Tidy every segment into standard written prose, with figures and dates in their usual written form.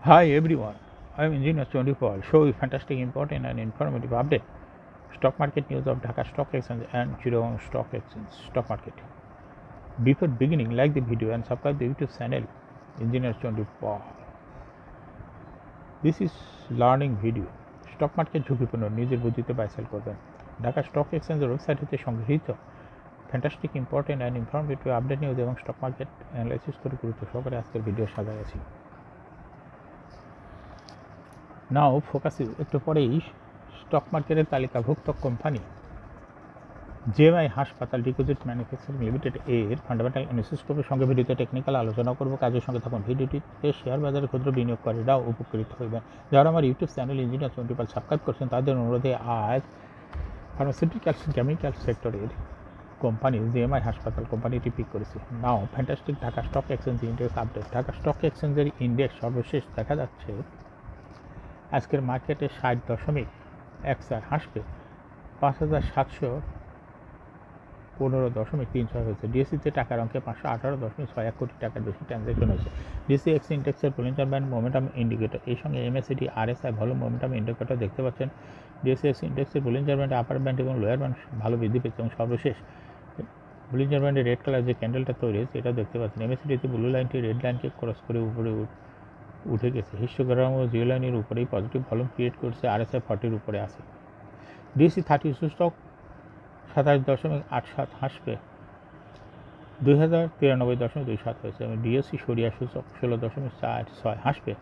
Hi everyone, I am Engineer 24. Show you fantastic, important and informative update. Stock market news of Dhaka Stock Exchange and Chittagong Stock Exchange stock market. Before beginning, like the video and subscribe the YouTube channel Engineer 24. This is learning video. Stock market ঝুঁকিপূর্ণ নিজের বুদ্ধিতে buy sell করবেন। Dhaka stock এক্সচেঞ্জের website হতে সংগৃহীত fantastic, important and informative update news এবং stock market analysis করে গুরুত্ব সহকারে আজকের ভিডিও সাজাইছি। নাও ফোকাস একটু পরেই স্টক মার্কেটের তালিকাভুক্ত কোম্পানি জেএমআই হাসপাতাল ডিপোজিট ম্যানুফ্যাকচারিং লিমিটেড এর ফান্ডামেন্টাল অ্যানালিসিস করবে। সঙ্গে ভিডিওতে টেকনিক্যাল আলোচনা করব। কাজের সঙ্গে থাকুন। ভিডিওটিতে শেয়ার বাজারে ক্ষুদ্র বিনিয়োগকারীরাও উপকৃত হইবেন। যারা আমার ইউটিউব চ্যানেল ইঞ্জিনিয়ার 24 সাবস্ক্রাইব করছেন তাদের অনুরোধে আজ ফার্মাসিউটিক্যালস কেমিক্যাল সেক্টরের কোম্পানি জেএমআই হাসপাতাল কোম্পানিটি পিক করেছে। Now fantastic Dhaka stock exchange index update. Dhaka stock এক্সচেঞ্জের ইন্ডেক্স সর্বশেষ দেখা যাচ্ছে আজকের মার্কেটে 60.14 হাসবে 5715.36 হয়েছে। ডিএসসিতে টাকার অঙ্কে 518.61 কোটি টাকার বেশি ট্রানজ্যাকশন হয়েছে। ডিএসসি ইন্ডেক্সের বলিঞ্জার ব্যান্ড মোমেন্টাম ইন্ডিকেটর এই সঙ্গে MACD RSI volume momentum indicator দেখতে পাচ্ছেন। ডিএসসি ইন্ডেক্সের বলিঞ্জার ব্যান্ড আপার ব্যান্ড এবং লোয়ার ব্যান্ড ভালো বৃদ্ধি পেয়েছে এবং সর্বশেষ বলিঞ্জার ব্যান্ডে রেড কালার যে ক্যান্ডেলটা তৈরি হয়েছে এটা দেখতে পাচ্ছেন। এমএসিডিতে ব্লু লাইনটি রেড লাইনকে ক্রস করে উপরে উঠে গেছে। হিস্টোগ্রাম ও জিও লাইনের উপরেই পজিটিভ ভলিউম ক্রিয়েট করছে। আরএসআই 40 উপরে আছে। ডিএসসি 30 সূচক 27.87 হাসবে 2093.27 হয়েছে এবং ডিএসসি সরিয়া সূচক 16.46 হাসবে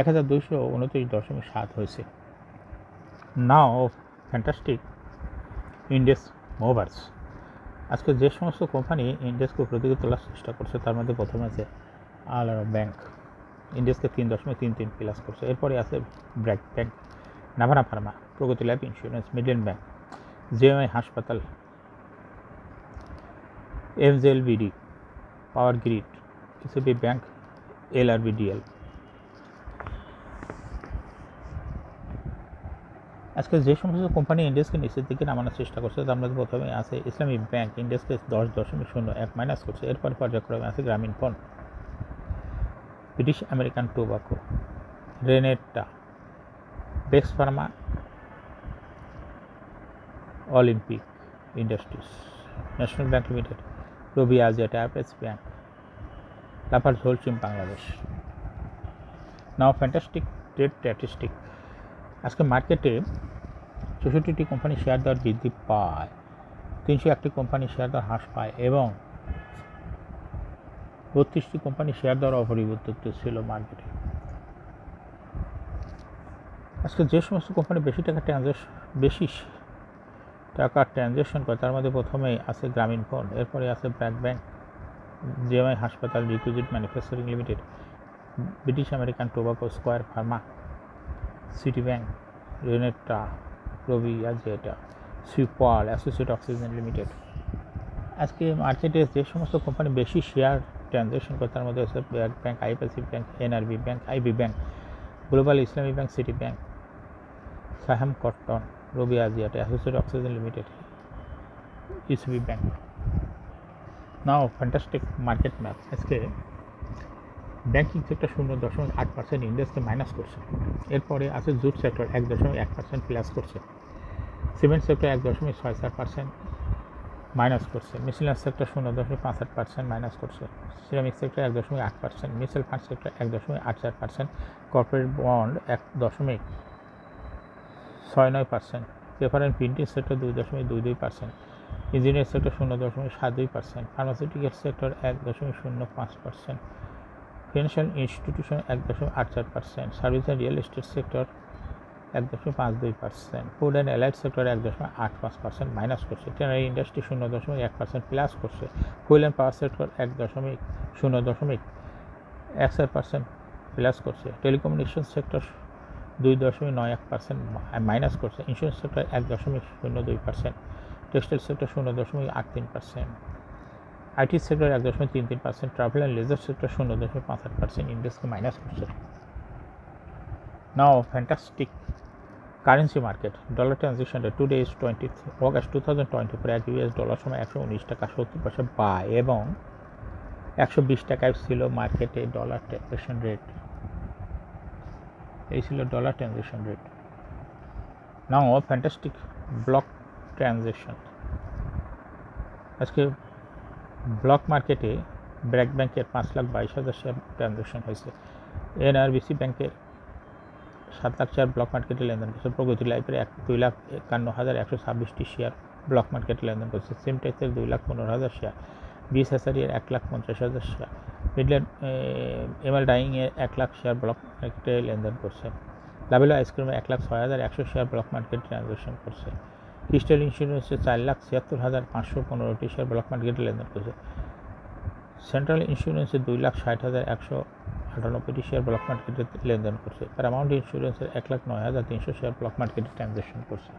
1229.7 হয়েছে। নাও ফ্যান্টাস্টিক ইন্ডেক্স মুভার্স। আজকে যে সমস্ত কোম্পানি ইন্ডেক্সকে প্রতিযোগিতা তোলার চেষ্টা করছে তার মধ্যে প্রথমে আছে আলারা ব্যাংক, ইন্ডেক্সকে 3.33 প্লাস করছে। এরপরে আছে ব্র্যাক ব্যাংক, নাভানা ফার্মা, প্রগতি life insurance, Midland bank, JMI হাসপাতাল, এমজেএলবিডি, পাওয়ার গ্রিড, এসবি ব্যাংক, এলআরবিডিএল। আজকে যে সমস্ত কোম্পানি ইন্ডেক্সকে নিচের দিকে নামানোর চেষ্টা করছে তার মধ্যে প্রথমে আছে ইসলামী ব্যাংক, ইন্ডেক্সকে 10.01 মাইনাস করছে। এরপর পর্যায়ক্রমে আছে Grameen phone, British American Tobacco, Renata, Beximco pharma, Olympic Industries, National Bank Limited, Robi আজিয়া টায়ারপ্রেস bank, Lafarge Holcim Bangladesh. Now fantastic trade statistic. আজকে মার্কেটে 64টি কোম্পানি শেয়ার দর বৃদ্ধি পায়, 301টি কোম্পানি শেয়ার দর হ্রাস পায় এবং 32টি কোম্পানি শেয়ার দর অপরিবর্তিত ছিল মার্কেটে। আজকে যে সমস্ত কোম্পানি বেশি টাকা ট্রানজ্যাকশন করে তার মধ্যে প্রথমেই আছে গ্রামীণ ফোন, এরপরে আছে ব্র্যাক ব্যাংক, জেএমআই হাসপাতাল deposit manufacturing limited, British American Tobacco, Square Pharma, City Bank, Renata, Robi আজিয়া, সুপার অ্যাসোসিয়েট অক্সিজেন লিমিটেড। আজকে মার্কেটে যে সমস্ত কোম্পানি বেশি শেয়ার ট্রানজ্যাকশন করে তার মধ্যে আছে BRAC bank, IFIC bank, NRB bank, IB bank, global Islami bank, City bank, Saiham cotton, Robi আজিয়া, অ্যাসোসিয়েট অক্সিজেন লিমিটেড, ইসবি bank. Now fantastic market map. আজকে ব্যাংকিং সেক্টর 0.8% ইন্ডেক্সকে মাইনাস করছে। এরপরে আছে জুট সেক্টর 1.1% প্লাস করছে। সিমেন্ট সেক্টর 1.64% মাইনাস করছে। মিসেলাস সেক্টর 0.58% মাইনাস করছে। Ceramic sector 1.8%, mutual fund sector 1.84%, corporate bond 1.69%, paper and printing sector 2.22%, engineering sector 0.72%, pharmaceutical sector 1.05%, financial institution 1.84%, service and real estate sector 1.52%, food and allied sector 1.85% minus করছে। Tannery industry 0.1% plus করছে। Fuel and power sector 0.01% plus করছে। Telecommunication sector 2.91% minus করছে। Insurance sector 1.02%, textile sector 0.83%, IT sector 1.33%, travel and leisure sector 0.58% ইন্ডেক্সকে minus করছে। Now fantastic currency market. Dollar transaction rate today is 20 August 2024 এক US dollar সময় 119 টাকা 70 পয়সা by এবং 120 টাকায় ছিল মার্কেটে ডলার ট্রানজ্যাকশন রেট। এই ছিল ডলার ট্রানজ্যাকশন রেট। নাও ফ্যান্টাস্টিক ব্লক ট্রানজ্যাকশন। আজকে ব্লক মার্কেটে ব্র্যাক ব্যাংকের 5,22,000 শেয়ার ট্রানজ্যাকশন হয়েছে। এনআরবিসি ব্যাংকের 7 লাখ শেয়ার ব্লক মার্কেটে লেনদেন করছে। প্রগতি লাইফের 2,51,126টি শেয়ার ব্লক মার্কেটে লেনদেন করছে। সিমটেক্সের 2,15,000 শেয়ার, BSSREর 1,50,000 শেয়ার, মিডল্যান্ড এমএল ডাইংয়ের 1 লাখ শেয়ার ব্লক মার্কেটে লেনদেন করছে। লাভেলো আইসক্রিমের 1,06,100 শেয়ার ব্লক মার্কেটে ট্রানজ্যাকশন করছে। ক্রিস্টাল ইন্স্যুরেন্সের 4,76,515টি শেয়ার ব্লক মার্কেটে লেনদেন করছে। সেন্ট্রাল ইন্স্যুরেন্সের 2,60,198টি শেয়ার ব্লক মার্কেটে লেনদেন করছে। প্যারামাউন্ট ইন্স্যুরেন্সের 1,09,300 শেয়ার ব্লক মার্কেটে ট্রানজ্যাকশন করছে।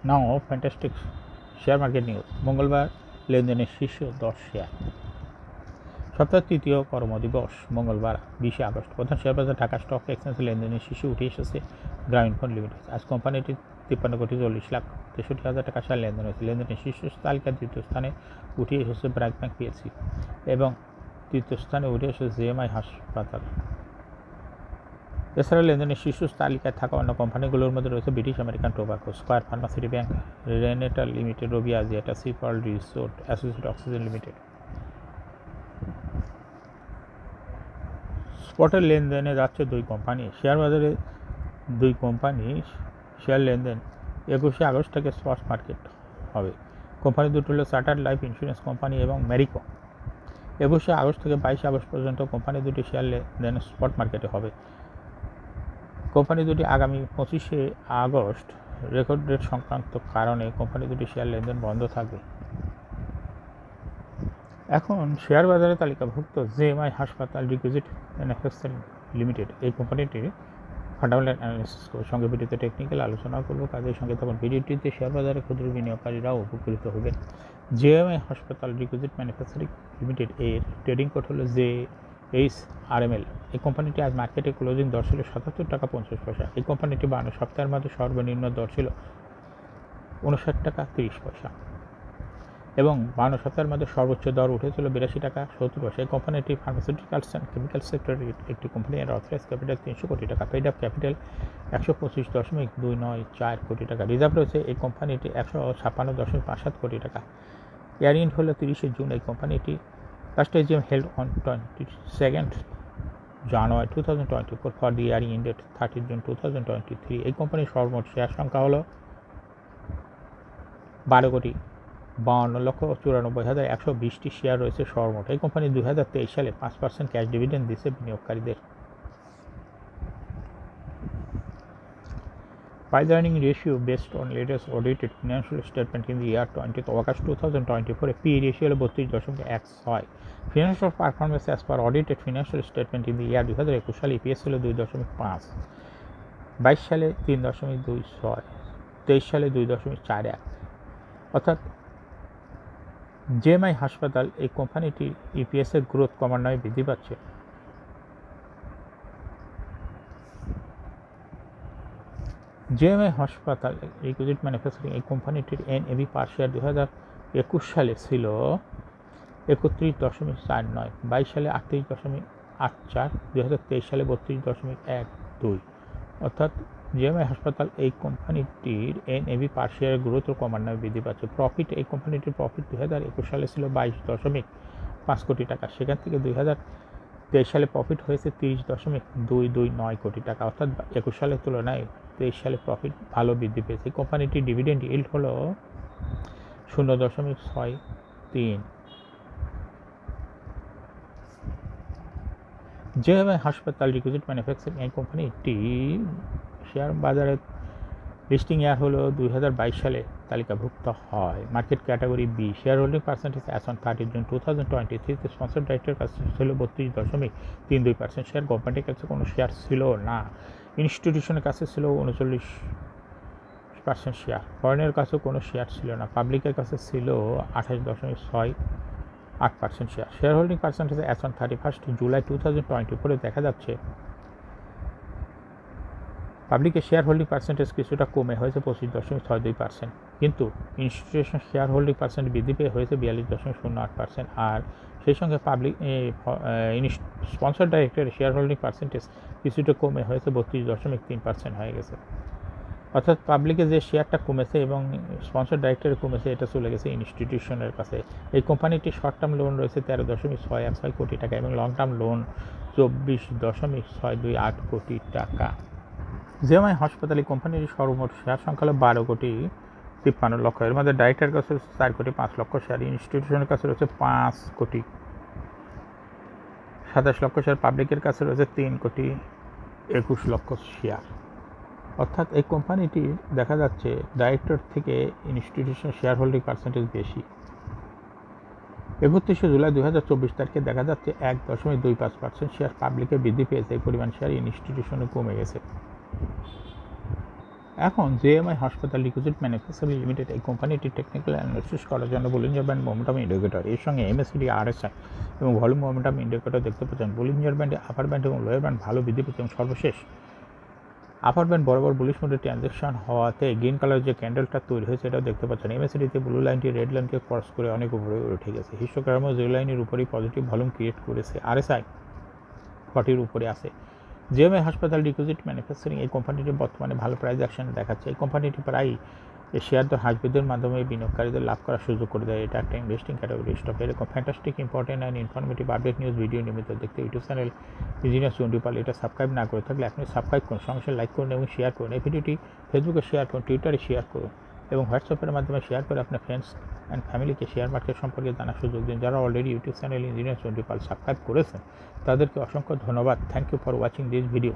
Now fantastic share market news. মঙ্গলবার লেনদেনের শীর্ষ 10 শেয়ার। সপ্তাহের তৃতীয় কর্মদিবস মঙ্গলবার 20 আগস্ট। প্রধান শেয়ার বাজার ঢাকা স্টক এক্সচেঞ্জে লেনদেনের শীর্ষে উঠে এসেছে গ্রামীণ ফোন লিমিটেড। আজ কোম্পানিটি 53,40,63,000 টাকা শেয়ার লেনদেন হয়েছে। লেনদেনের শীর্ষ তালিকার দ্বিতীয় স্থানে উঠে এসেছে ব্র্যাক ব্যাংক পিএলসি এবং তৃতীয় স্থানে উঠে এসেছে জেএমআই হাসপাতাল। এছাড়া লেনদেনের শীর্ষ তালিকায় থাকা অন্য কোম্পানিগুলোর মধ্যে রয়েছে British American Tobacco, Square Pharma, City Bank, Renata limited, Robi Axiata, sea world resort, associated oxygen limited. স্পটের লেনদেনে যাচ্ছে দুই কোম্পানি। শেয়ার বাজারে দুই কোম্পানি শেয়ার লেনদেন 21 আগস্ট থেকে স্পট মার্কেট হবে। কোম্পানি দুটো হলো চার্টার্ড লাইফ ইন্স্যুরেন্স কোম্পানি এবং ম্যারিকো। 21 আগস্ট থেকে 22 আগস্ট পর্যন্ত কোম্পানি দুটি শেয়ার লেনদেন স্পট মার্কেটে হবে। কোম্পানি দুটি আগামী 25 আগস্ট রেকর্ড ডেট সংক্রান্ত কারণে কোম্পানি দুটি শেয়ার লেনদেন বন্ধ থাকবে। এখন শেয়ার বাজারে তালিকাভুক্ত জেএমআই হাসপাতাল ডিপোজিট ম্যানুফ্যাকচারিং লিমিটেড, এই কোম্পানিটির ফান্ডামেন্টাল অ্যানালিসিস করে সঙ্গে ভিডিওতে টেকনিক্যাল আলোচনা করবো। কাজের সঙ্গে তখন ভিডিওটিতে শেয়ার বাজারে ক্ষুদ্র বিনিয়োগকারীরাও উপকৃত হবেন। জেএমআই হাসপাতাল ডিপোজিট ম্যানুফ্যাকচারিং লিমিটেড এর ট্রেডিং কোড হলো JHRML। এই কোম্পানিটি আজ মার্কেটে ক্লোজিং দর ছিল 77 টাকা 50 পয়সা। এই কোম্পানিটি 52 সপ্তাহের মধ্যে সর্বনিম্ন দর ছিল 59 টাকা 30 পয়সা এবং 52 সপ্তাহের মধ্যে সর্বোচ্চ দর উঠেছিল 82 টাকা 70 পয়সা। এই কোম্পানিটি ফার্মাসিউটিক্যালস অ্যান্ড কেমিক্যাল সেক্টরের একটি কোম্পানি। এর অথরাইজ ক্যাপিটাল 300 কোটি টাকা, পেইড আপ ক্যাপিটাল 125.294 কোটি টাকা। রিজার্ভ রয়েছে এই কোম্পানিটি 156.57 কোটি টাকা। ইয়ার এন্ড হলো 30 জুন। এই কোম্পানিটি last AGM held on 22 January 2024 for the year ended 30 June 2023। এই কোম্পানির সর্বমোট শেয়ার সংখ্যা হলো 12,52,94,120টি শেয়ার রয়েছে সর্বমোট। এই কোম্পানি 2023 সালে 5% ক্যাশ ডিভিডেন্ড দিয়েছে বিনিয়োগকারীদের। Price earning ratio based on latest audited financial statement in the year 20th August 2024, a P ratio হলো 32.16। Financial performance as per audited financial statement in the year 2021 সালে EPS হলো 2.5, 22 সালে 3.26, 23 সালে 2.41। অর্থাৎ JMI হাসপাতাল এই কোম্পানিটির ইপিএসের গ্রোথ ক্রমান্বয়ে বৃদ্ধি পাচ্ছে। জেএমআই হাসপাতাল ডিপোজিট ম্যানুফ্যাকচারিং এই কোম্পানিটির এনএভি পার শেয়ার 2021 সালে ছিল 31.49, 22 সালে 38.84, 2023 সালে 32.12। অর্থাৎ জেএমআই হাসপাতাল এই কোম্পানিটির এনএভি পার শেয়ারের গ্রোথ ক্রমান্বয়ে বৃদ্ধি পাচ্ছে। প্রফিট এই কোম্পানিটির প্রফিট 2021 সালে ছিল 22.5 কোটি টাকা, সেখান থেকে 2023 সালে প্রফিট হয়েছে 30.229 কোটি টাকা। অর্থাৎ 21 সালের তুলনায় 23 সালে প্রফিট ভালো বৃদ্ধি পেয়েছে। এই কোম্পানিটির ডিভিডেন্ড ইল্ড হলো 0.63। জেএমআই হাসপাতাল ডিপোজিট ম্যানুফ্যাকচারিং এই কোম্পানিটি শেয়ার বাজারে লিস্টিং ইয়ার হলো 2022 সালে তালিকাভুক্ত হয়। Market category B. Share holding percentage as on 30 June 2023 sponsor director কাছে ছিল 32.32%। শেয়ার গভর্নমেন্টের কাছে কোনো শেয়ার ছিল না। ইনস্টিটিউশনের কাছে ছিল 39% শেয়ার। ফরেনের কাছেও কোনো শেয়ার ছিল না। পাবলিকের কাছে ছিল 28.68% share. Share holding percentage as on 31 July 2024 দেখা যাচ্ছে পাবলিকের শেয়ার হোল্ডিং পার্সেন্টেজ কিছুটা কমে হয়েছে 25.62%, কিন্তু ইনস্টিটিউশন শেয়ার হোল্ডিং পার্সেন্ট বৃদ্ধি পেয়ে হয়েছে 42.08%, আর সেই সঙ্গে পাবলিক স্পন্সর ডাইরেক্টরের শেয়ার হোল্ডিং পার্সেন্টেজ কিছুটা কমে হয়েছে 32.3% হয়ে গেছে। অর্থাৎ পাবলিকে যে শেয়ারটা কমেছে এবং স্পন্সর ডাইরেক্টরে কমেছে, এটা চলে গেছে ইনস্টিটিউশনের কাছে। এই কোম্পানিটি শর্ট টার্ম লোন রয়েছে 13.616 কোটি টাকা এবং লং টার্ম লোন 24.628 কোটি টাকা। জিএমআই হাসপাতাল এই কোম্পানির সর্বমোট শেয়ার সংখ্যা হলো 12.53 লক্ষ। এর মধ্যে ডাইরেক্টরের কাছে 4.5 লক্ষ শেয়ার, ইনস্টিটিউশনের কাছে রয়েছে 5.27 লক্ষ শেয়ার, পাবলিকের কাছে রয়েছে 3.21 লক্ষ শেয়ার। অর্থাৎ এই কোম্পানিটি দেখা যাচ্ছে ডাইরেক্টর থেকে ইনস্টিটিউশন শেয়ার হোল্ডিং পার্সেন্টেজ বেশি। 31 জুলাই 2024 তারিখে দেখা যাচ্ছে 1.25% শেয়ার পাবলিকে বৃদ্ধি পেয়েছে, এই পরিমাণ শেয়ার ইনস্টিটিউশনে কমে গেছে। এখন জেএমআই হাসপাতাল ডিপোজিট ম্যানুফ্যাকচারিং লিমিটেড এই কোম্পানিটি টেকনিক্যাল অ্যানালিসিস করার জন্য বলিঞ্জার ব্যান্ড মোমেন্টাম ইন্ডিকেটর, এর সঙ্গে এমএসিডি, আরএসআই এবং ভলিউম মোমেন্টাম ইন্ডিকেটর দেখতে পাচ্ছেন। বলিঞ্জার ব্যান্ডে আপার ব্যান্ড এবং লোয়ার ব্যান্ড ভালো বৃদ্ধি পেয়েছে এবং সর্বশেষ আপার ব্যান্ড বরাবর বুলিশ মোডে ট্রানজ্যাকশন হওয়াতে গ্রিন কালার যে ক্যান্ডেলটা তৈরি হয়েছে এটাও দেখতে পাচ্ছেন। এমএসিডিতে ব্লু লাইনটি রেড লাইনকে ক্রস করে অনেক উপরে উঠে গেছে। হিস্টোগ্রামও যে লাইনের উপরেই পজিটিভ ভলিউম ক্রিয়েট করেছে। আরএসআই 40-র উপরে আছে। জেএমআই হাসপাতাল ডিপোজিট ম্যানুফ্যাকচারিং এই কোম্পানিটি বর্তমানে ভালো প্রাইস অ্যাকশন দেখাচ্ছে। এই কোম্পানিটি প্রায় শেয়ার দর হ্রাসবৃদ্ধির মাধ্যমে বিনিয়োগকারীদের লাভ করার সুযোগ করে দেয়। এটা একটা ইনভেস্টিং ক্যাটাগরি স্টক। এরকম fantastic, important and informative update news video নিয়মিত দেখতে ইউটিউব চ্যানেল ইঞ্জিনিয়ার চণ্ডীপাল এটা সাবস্ক্রাইব না করে থাকলে আপনি সাবস্ক্রাইব করুন, সঙ্গে লাইক করুন এবং শেয়ার করুন। এই ভিডিওটি ফেসবুকে শেয়ার করুন, টুইটারে শেয়ার করুন এবং হোয়াটসঅ্যাপের মাধ্যমে শেয়ার করে আপনার ফ্রেন্ডস অ্যান্ড ফ্যামিলিকে শেয়ার মার্কেট সম্পর্কে জানার সুযোগ দিন। যারা already YouTube channel engineer Chandipal subscribe করেছেন তাদেরকে অসংখ্য ধন্যবাদ। Thank you for watching this video.